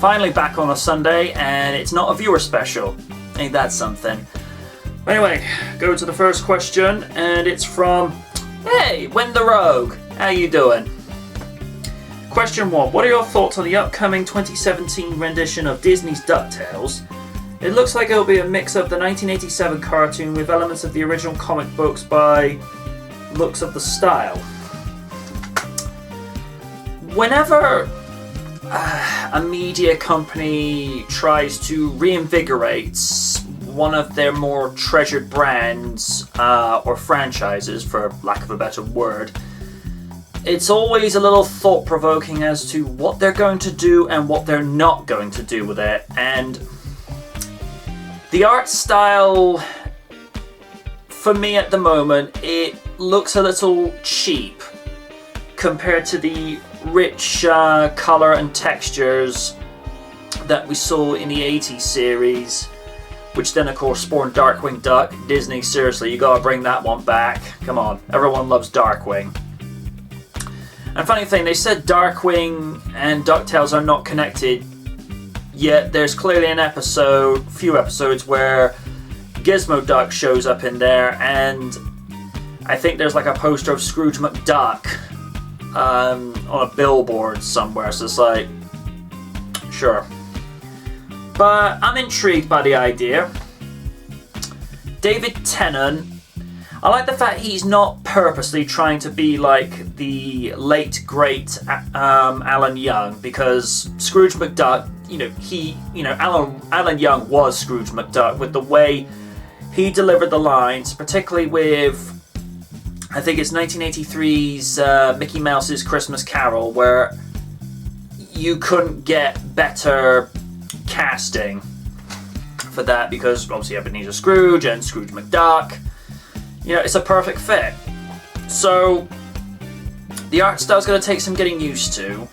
Finally back on a Sunday, and it's not a viewer special. Ain't that something? Anyway, go to the first question, and it's from, hey, Win the Rogue. How you doing? Question 1. What are your thoughts on the upcoming 2017 rendition of Disney's Ducktales? It looks like it'll be a mix of the 1987 cartoon with elements of the original comic books by looks of the style. Whenever a media company tries to reinvigorate one of their more treasured brands or franchises, for lack of a better word, it's always a little thought-provoking as to what they're going to do and what they're not going to do with it. And the art style, for me at the moment, it looks a little cheap compared to the rich colour and textures that we saw in the 80s series, which then of course spawned Darkwing Duck. Disney, seriously, you gotta bring that one back. Come on, everyone loves Darkwing. And funny thing, they said Darkwing and DuckTales are not connected, yet there's clearly few episodes where Gizmo Duck shows up in there, and I think there's like a poster of Scrooge McDuck on a billboard somewhere, so it's like, sure. But I'm intrigued by the idea. David Tennant, I like the fact he's not purposely trying to be like the late great Alan Young, because Scrooge McDuck, Alan Young was Scrooge McDuck with the way he delivered the lines, particularly with, I think it's 1983's Mickey Mouse's Christmas Carol, where you couldn't get better casting for that, because obviously Ebenezer Scrooge and Scrooge McDuck, it's a perfect fit. So the art style's going to take some getting used to.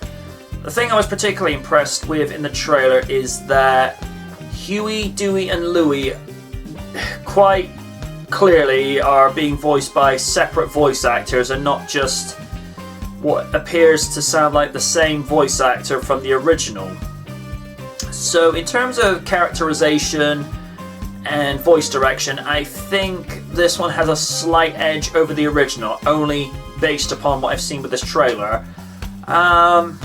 The thing I was particularly impressed with in the trailer is that Huey, Dewey and Louie quite clearly are being voiced by separate voice actors and not just what appears to sound like the same voice actor from the original. So in terms of characterization and voice direction, I think this one has a slight edge over the original, only based upon what I've seen with this trailer. I'm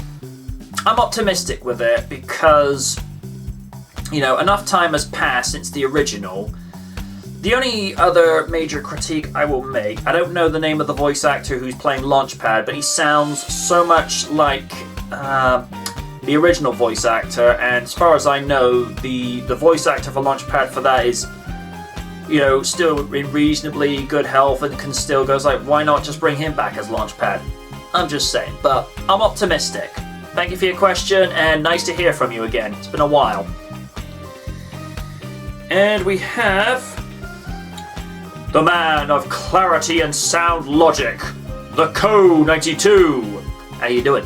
optimistic with it because, enough time has passed since the original. The only other major critique I will make, I don't know the name of the voice actor who's playing Launchpad, but he sounds so much like the original voice actor, and as far as I know, the voice actor for Launchpad for that is, still in reasonably good health and can still go, like, why not just bring him back as Launchpad? I'm just saying, but I'm optimistic. Thank you for your question, and nice to hear from you again. It's been a while. And we have the man of clarity and sound logic, the Co-92. How you doing?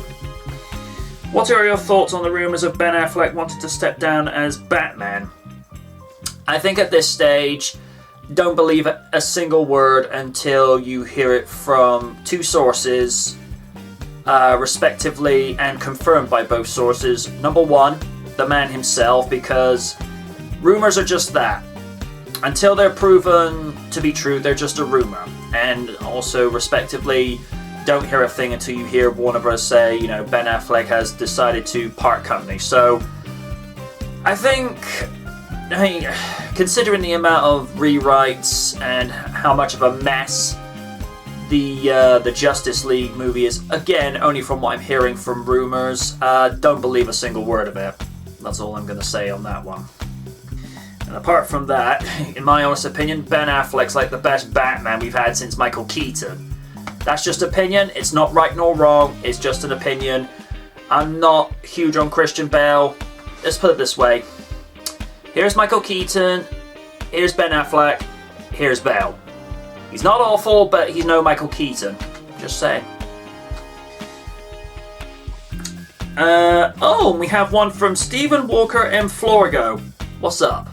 What are your thoughts on the rumours of Ben Affleck wanting to step down as Batman? I think at this stage, don't believe a single word until you hear it from two sources, respectively, and confirmed by both sources. Number one, the man himself, because rumours are just that. Until they're proven to be true, they're just a rumour. And also, respectively, don't hear a thing until you hear Warner Bros. Say, Ben Affleck has decided to part company. So, I think, considering the amount of rewrites and how much of a mess the Justice League movie is, again, only from what I'm hearing from rumors, don't believe a single word of it. That's all I'm going to say on that one. And apart from that, in my honest opinion, Ben Affleck's like the best Batman we've had since Michael Keaton. That's just opinion. It's not right nor wrong. It's just an opinion. I'm not huge on Christian Bale. Let's put it this way. Here's Michael Keaton. Here's Ben Affleck. Here's Bale. He's not awful, but he's no Michael Keaton. Just saying. We have one from Stephen Walker M. Florgo. What's up?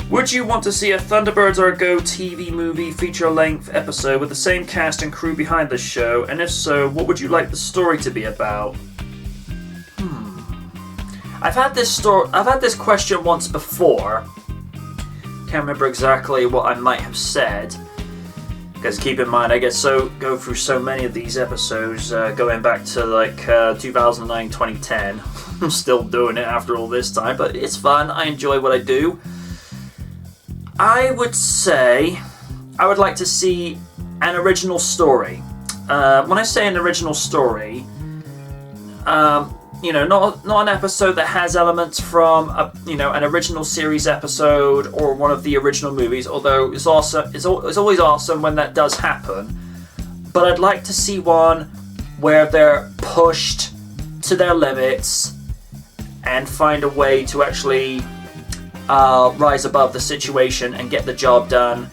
Would you want to see a Thunderbirds Are Go TV movie feature-length episode with the same cast and crew behind the show? And if so, what would you like the story to be about? I've had this question once before. Can't remember exactly what I might have said. Because keep in mind, I go through so many of these episodes, going back to like 2009, 2010. I'm still doing it after all this time, but it's fun. I enjoy what I do. I would say I would like to see an original story. When I say an original story, not an episode that has elements from an original series episode or one of the original movies. Although it's always awesome when that does happen. But I'd like to see one where they're pushed to their limits and find a way to actually rise above the situation and get the job done.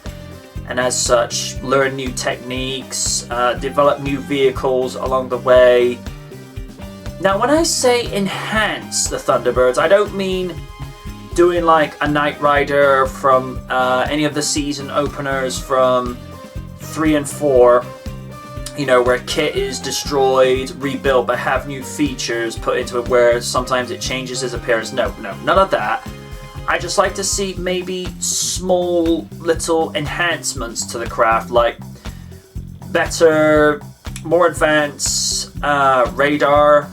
And as such, learn new techniques, develop new vehicles along the way. Now, when I say enhance the Thunderbirds, I don't mean doing like a Knight Rider from any of the season openers from 3 and 4, where Kit is destroyed, rebuilt, but have new features put into it where sometimes it changes his appearance. No, none of that. I just like to see maybe small little enhancements to the craft, like better, more advanced radar,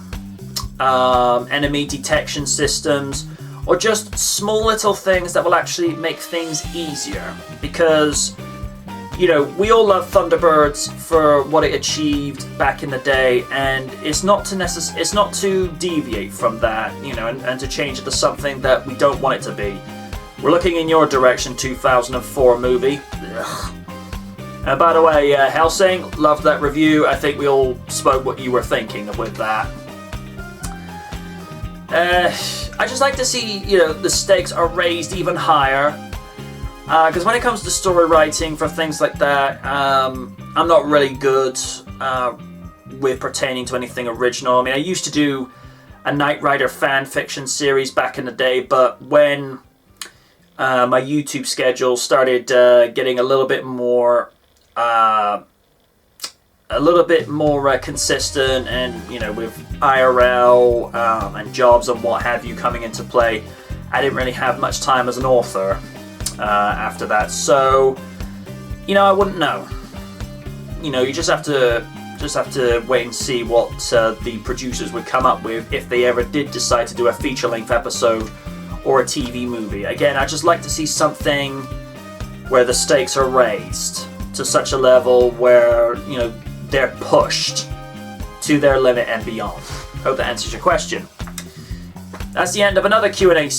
enemy detection systems, or just small little things that will actually make things easier. Because, we all love Thunderbirds for what it achieved back in the day, and it's not to deviate from that, and to change it to something that we don't want it to be. We're looking in your direction, 2004 movie. Ugh. And by the way, Helsing, loved that review. I think we all spoke what you were thinking with that. I just like to see, the stakes are raised even higher. Because when it comes to story writing for things like that, I'm not really good with pertaining to anything original. I mean, I used to do a Knight Rider fan fiction series back in the day, but when my YouTube schedule started getting a little bit more consistent, and with IRL and jobs and what have you coming into play, I didn't really have much time as an author after that. So, I wouldn't know. You just have to wait and see what the producers would come up with if they ever did decide to do a feature-length episode or a TV movie. Again, I just like to see something where the stakes are raised to such a level where, they're pushed to their limit and beyond. Hope that answers your question. That's the end of another Q&A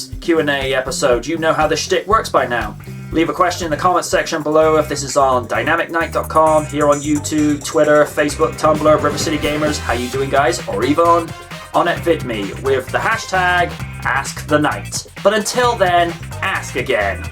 episode. You know how the shtick works by now. Leave a question in the comments section below if this is on dynamicnight.com, here on YouTube, Twitter, Facebook, Tumblr, River City Gamers, how you doing guys, or even on at VidMe with the hashtag AskTheKnight. But until then, ask again.